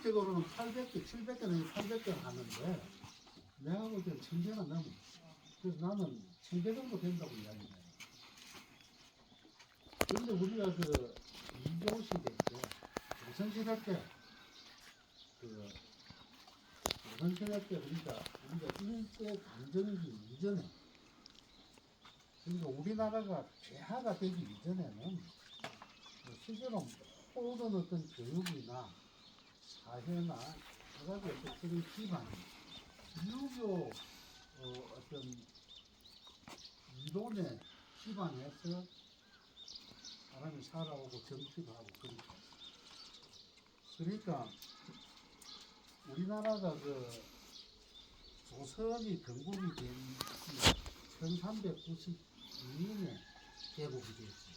법적으로는 800개, 700개는 800개 하는데 내가 볼 때는 1000개는 넘어. 그래서 나는 1000개 정도 된다고 이야기해요. 그런데 우리가 그 민족시대 때, 조선시대 때, 조선시대 때 그러니까 우리가 일제 강점기 이전에, 그러니까 우리나라가 개화가 되기 이전에는 실제로 모든 어떤 교육이나 사회나 여러 가지 어떤 그런 기반이 유교 어떤 이론에 기반해서 사람이 살아오고 정치도 하고 그러니까. 그러니까 우리나라가 그 조선이 건국이 된 1392년에 개국이 됐어요.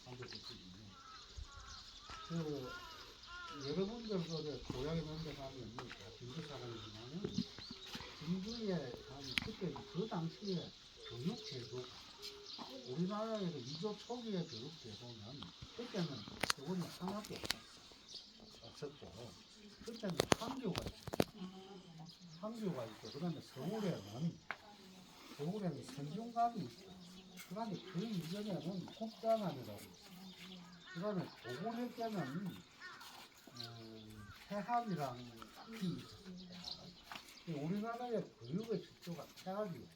1392년. 그 여러분들 그 고향에 넘겨 가면 다 중국 사람이지만은 중국에 가면 그때 그 당시에 교육 제도가 우리나라에서 미조 초기의 교육 제도는 그때는 교원이 하나도 없었고 그때는 황교가 있었어요. 황교가 있고 그다음에 서울에는 선종감이 있고 그다음에 그 이전에는 국장안이라고 있어요. 그다음에 고구려 때는 태학이랑 같이 있었어요. 태학. 우리나라의 교육의 기초가 태학이에요.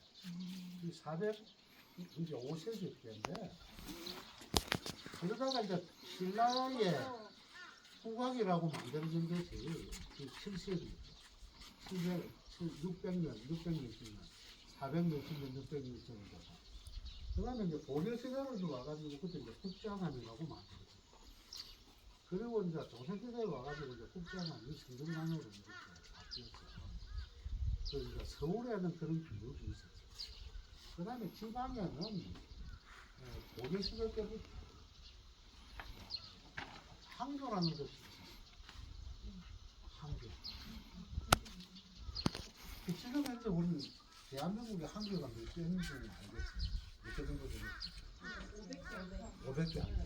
이 455세기 때인데 그러다가 이제 신라의 후각이라고 만들어진 것이 그 7세기, 600년, 400몇십 년, 600년 정도. 그 다음에 이제 고려시대로 와가지고 그때 이제 국장안이라고 만들어졌어요. 그리고 이제 조선시대에 와가지고 이제 국장안이 성균관으로 이렇게 바뀌었어요. 그러니까 서울에는 그런 교육이 있었어요. 그 다음에 지방에는 고려시대 때부터 항교라는 것이 있었어요. 항교. 지금 현재 우리 대한민국의 항교가 몇 개 있는지 알겠어요. 몇 개 정도 되겠어요? 500개 안 돼.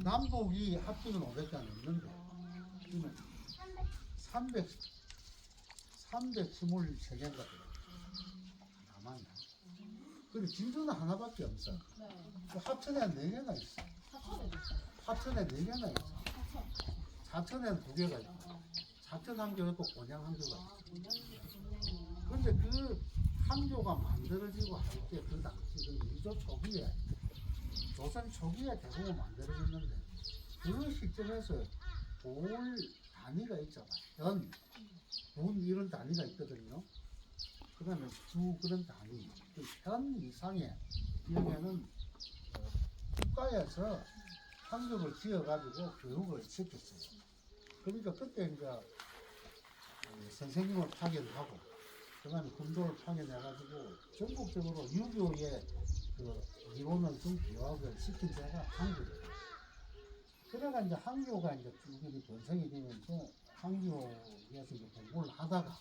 남북이 합치면 500개 안 넘는데 지금 323개인가 돼요. 남아요. 그리고 진주는 하나밖에 없어. 그 합천에 4개나 있어. 합천에 4개나 있어. 사천에는 2개가 있고, 사천 항교가 있고, 곤양 항교가 있어. 그런데 그 항교가 만들어지고 할 때 그 당시 그 민족 초기에, 조선 초기에 대부분 만들어졌는데, 그 시점에서 볼 단위가 있잖아. 연, 분 이런 단위가 있거든요. 그 다음에 주 그런 단위. 그 현 이상의 경우에는 국가에서 항교를 지어가지고 교육을 시켰어요. 그러니까 그때 이제 선생님을 파견하고, 그 다음에 군도를 파견해가지고 전국적으로 유교의 그 이론을 좀 교육을 시킨 데가 항교예요. 그래가 이제 항교가 이제 쭉 번성이 되면서 항교에서 이제 공부를 하다가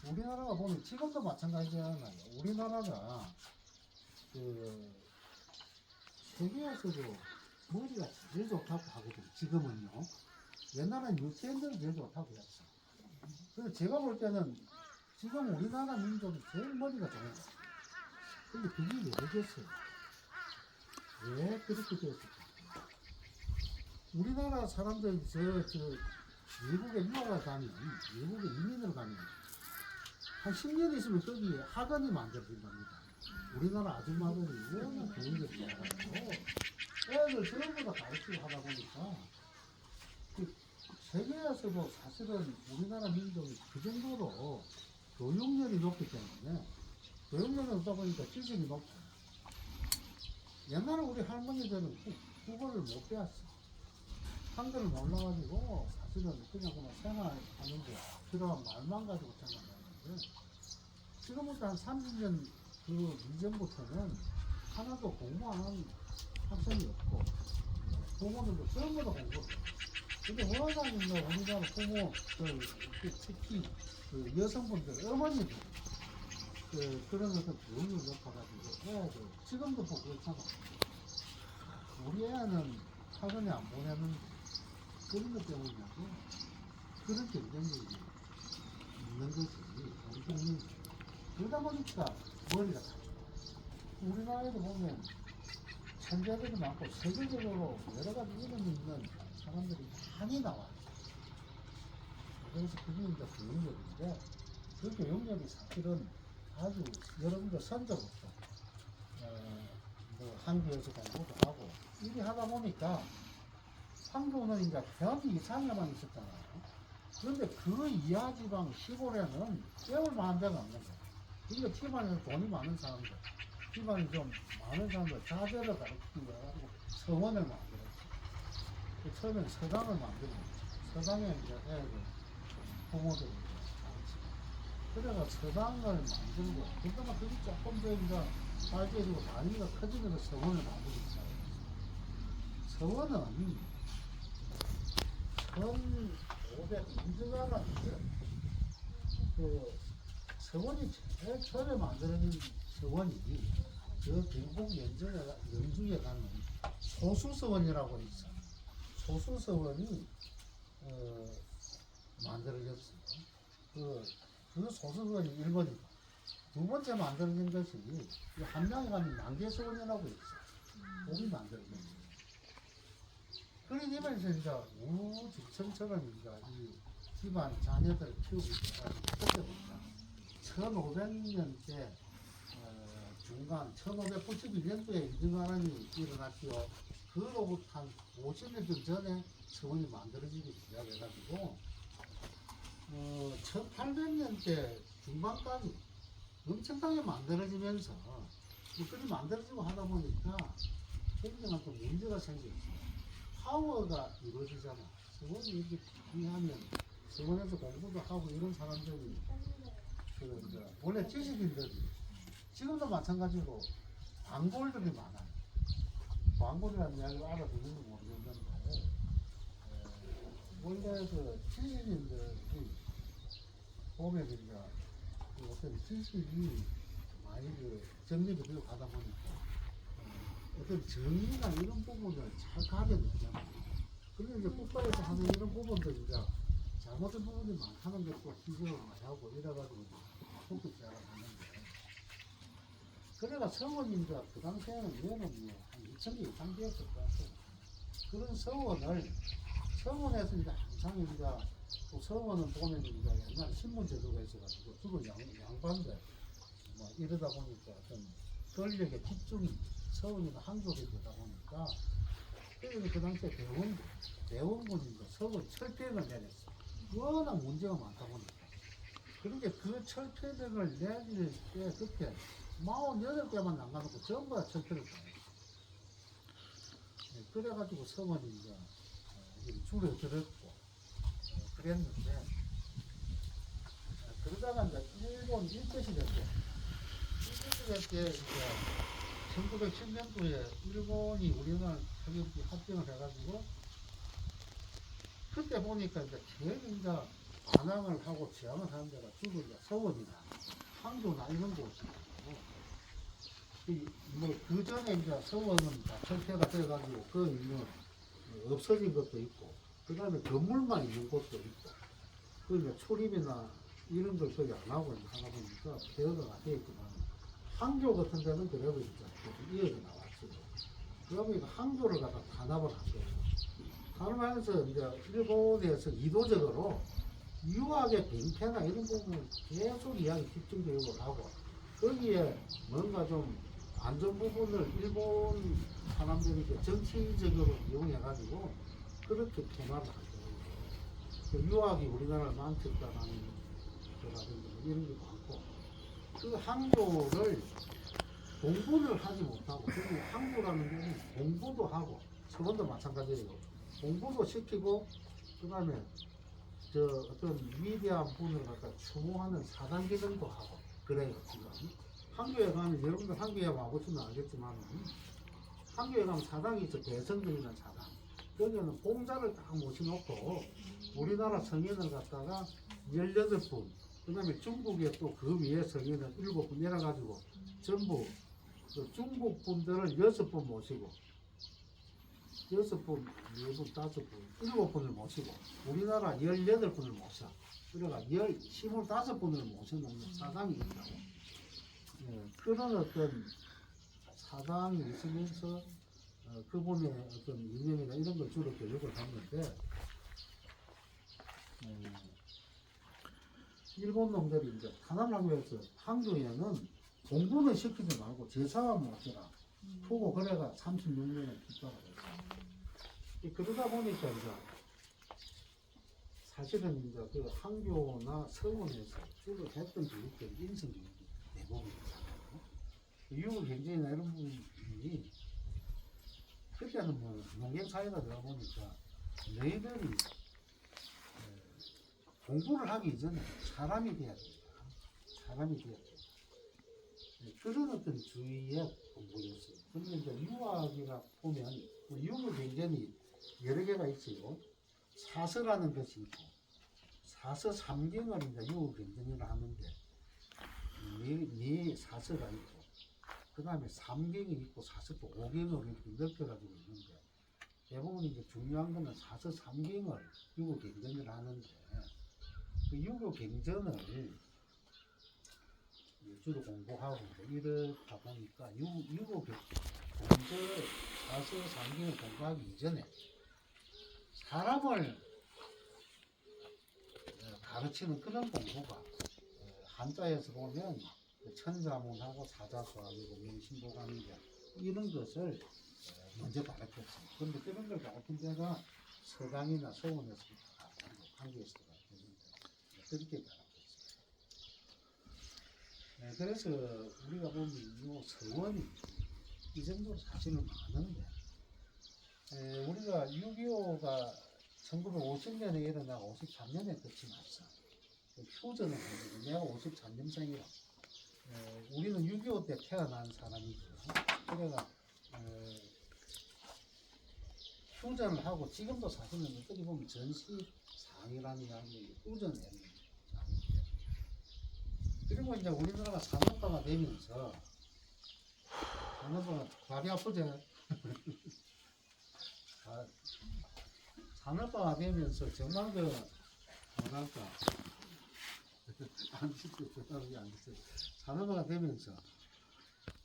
우리나라가 보면 지금도 마찬가지잖아요. 우리나라가 그 세계에서도 머리가 제일 좋다고 하거든요. 지금은요. 옛날엔 유태인들이 제일 좋다고 했어. 그래서 제가 볼 때는 지금 우리나라 민족이 제일 머리가 좋은 거예요. 근데 그게 왜 되겠어요? 왜 그렇게 됐을까? 우리나라 사람들이 미국에 유학을 가면, 미국에 이민을 가면, 한 10년 있으면 거기 학원이 만들어진답니다. 우리나라 아줌마들이 워낙 교육을 좋아가지고, 애들 전부 다 가르치고 하다 보니까, 세계에서도 사실은 우리나라 민족이 그 정도로 교육열이 높기 때문에, 교육열이 높다 보니까 지식이 높아요. 옛날에 우리 할머니들은 국어를 못 배웠어. 한글을 몰라가지고 사실은 그냥 생활하는데 들어간 말만 가지고 생활하는데 지금부터 한 30년 그 이전부터는 하나도 공부 안 하는 학생이 없고 부모들도 전부 다 공부를 해요. 근데 워낙에 우리나라 부모들 특히 그 여성분들 어머니들 그런 어떤 교육이 높아가지고 애들 지금도 보고 그렇잖아. 우리 애는 학원에 안 보내는데 그런 것 때문이라고 그런 경쟁력이 있는 것이 우리 국민. 그러다 보니까 머리가 다 우리나라에도 보면 천재들이 많고 세계적으로 여러 가지 이름 있는 사람들이 많이 나와요. 그래서 그게 이제 교육력인데 그 교육력이 사실은 아주 여러분들 선조부터 뭐 한국에서 공부도 하고 이리 하다 보니까 한국은 이제 대한민국 이상에만 있었잖아요. 그런데 그 이하 지방 시골에는 배울 만한 데가 없는 거예요. 그러니까 집안에서 돈이 많은 사람들, 집안이 좀 많은 사람들 자제를 가르치기 위해 가지고 서원을 만들었죠. 처음엔 서당을 만들고 서당에 이제 애들 부모들이 가르치고 그래가 서당을 만들고 그러다가 그게 조금 더 이제 발전되고 단위가 커지면서 서원을 만들기 시작해요. 서원은 1500년대가 그 서원이 제일 처음에 만들어진 서원이 저 경북 영주에 가는 소수서원이라고 있어. 소수서원이 만들어졌어요. 그 소수서원이 1번이고 두 번째 만들어진 것이 이 함양에 가면 양계서원이라고 있어. 거기 만들어졌어요. 그러면서 이제 우직청처럼 이제 이 집안 자녀들을 키우고 있어가지고 그때부터 1500년대 중간 1592년도에 이등하란이 일어났죠. 그로부터 한 50년 전에 서원이 만들어지기 시작해가지고 1800년대 중반까지 엄청나게 만들어지면서 그리 만들어지고 하다 보니까 굉장한 또 문제가 생겼어요. 파워가 이루어지잖아. 서원이 이렇게 하면 서원에서 공부도 하고 이런 사람들이 원래 지식인들이 지금도 마찬가지로 광골들이 많아요. 광골이라는 이야기를 알아듣는지 모르겠는데 원래 그 지식인들이 보면 이제 어떤 지식이 많이 정립이 되고 가다 보니까 어떤 정의나 이런 부분을 잘 가져내잖아요. 그런데 이제 국가에서 하는 이런 부분들 이제 잘못된 부분이 많다는 것도 희생을 많이 하고 이래가지고 속도 제한을 하는데 그래가 서원이 이제 그 당시에는 얘는 뭐한 2,000개 이상 되었을 것 같아요. 그런 서원에서 이제 항상 이제 또 서원은 보면 이제 옛날 신문 제도가 있어가지고 주로 양반들 뭐 이러다 보니까 어떤 권력의 집중이 서원이나 한국에 되다 보니까 그래서 그 당시에 대원군이 서원 철폐를 내렸어. 워낙 문제가 많다 보니까. 그런데 그 철폐령을 내릴 때 그때 48개만 남겨놓고 전부 다 철폐를 당했어. 그래가지고 서원이 이제 줄어들었고 그랬는데 그러다가 이제 일본 일제시대 때 이제 1910년도에 일본이 우리나라 서기럽게 합병을 해가지고 그때 보니까 이제 제일 이제 반항을 하고 저항을 하는 데가 주로 이제 서원이나 항도나 이런 곳이고 뭐그 전에 이제 서원은 다 철폐가 돼가지고 그 있는 없어진 것도 있고 그 다음에 건물만 있는 곳도 있고 그 이제 출입이나 이런 걸 거의 안 하고 하다 보니까 폐허가 되어 있지만 항교 같은 데는 그래도 이제 이어져 나왔어요. 그러니까 항교를 갖다 탄압을 한 거예요. 탄압하면서 이제 일본에서 이도적으로 유학의 병폐나 이런 부분을 계속 이야기 집중 교육을 하고 거기에 뭔가 좀 안전 부분을 일본 사람들이 정치적으로 이용해가지고 그렇게 편화를 하더라고요. 그 유학이 우리나라를 망쳤다라는 거라든지 이런 게 많고 그 항도를 공부를 하지 못하고 그리고 항도라는 게 공부도 하고 서원도 마찬가지예요. 공부도 시키고 그 다음에 어떤 위대한 분을 갖다 추모하는 사당 기능도 하고 그래요. 지금 항교에 가면 여러분들 항교에 와보시면 알겠지만 항교에 가면 사당이 있어. 대성전이라는 사당. 여기는 공자를 딱 모셔놓고 우리나라 성인을 갖다가 18분 그 다음에 중국에 또 그 위에 성인을 7분 내려가지고 전부 그 중국 분들을 6분 모시고 6분, 4분, 5분, 7분을 모시고 우리나라 18분을 모셔. 그래가 25분을 모셔놓는 사당이 있다고. 예, 그런 어떤 사당이 있으면서 그분의 어떤 이념이나 이런 걸 주로 교육을 했는데 일본 놈들이 이제 탄압하면서 한교에는 공부는 시키지 말고 제사만 모시라. 보고 그래가 36년을 뒷바라고 했어. 그러다 보니까 이제 사실은 이제 그 한교나 서원에서 주로 했던 교육들이 인성교육이 대부분이잖아요. 유교 경쟁이나 이런 부분이 그때는 뭐 농경사회가 되다 보니까 너희들이 공부를 하기 이전에 사람이 돼야 된다. 사람이 돼야 된다. 그런 어떤 주의의 공부였어요. 근데 이제 유학이라 보면 유교 경전이 여러 개가 있어요. 사서라는 것이 있고 사서 3경을 이제 유교 경전이라 하는데 네 사서가 있고 그 다음에 3경이 있고 사서도 5경을 이렇게 넓혀가지고 있는데 대부분 이제 중요한 거는 사서 3경을 유교 경전이라 하는데 그 유교 경전을 주로 공부하고 이렇다 보니까 유교 경전 사서 3경을 공부하기 이전에 사람을 가르치는 그런 공부가 한자에서 보면 천자문하고 사자수하고 명심보감이자 이런 것을 먼저 가르쳤어요. 그런데 그런 걸 가르친 데가 서당이나 서원에서부터 가르치고 한국에서도 가르쳤는데 그렇게 가르쳤어요. 그래서 우리가 보면 이 서원이 이 정도로 사실은 많은데 우리가 6.25가 1950년에 일어나고 53년에 끝이 났어. 휴전을 해주고 내가 53년생이라 우리는 6.25 때 태어난 사람이고 그래가 휴전을 하고 지금도 사실은 어떻게 보면 전시상이라는 이야기 휴전을 했는 상인데 그리고 이제 우리나라가 산업화가 되면서 산업화가 발이 아프죠. 산업화가 되면서 정말 그 뭐랄까 안 됐어요. 산업화가 되면서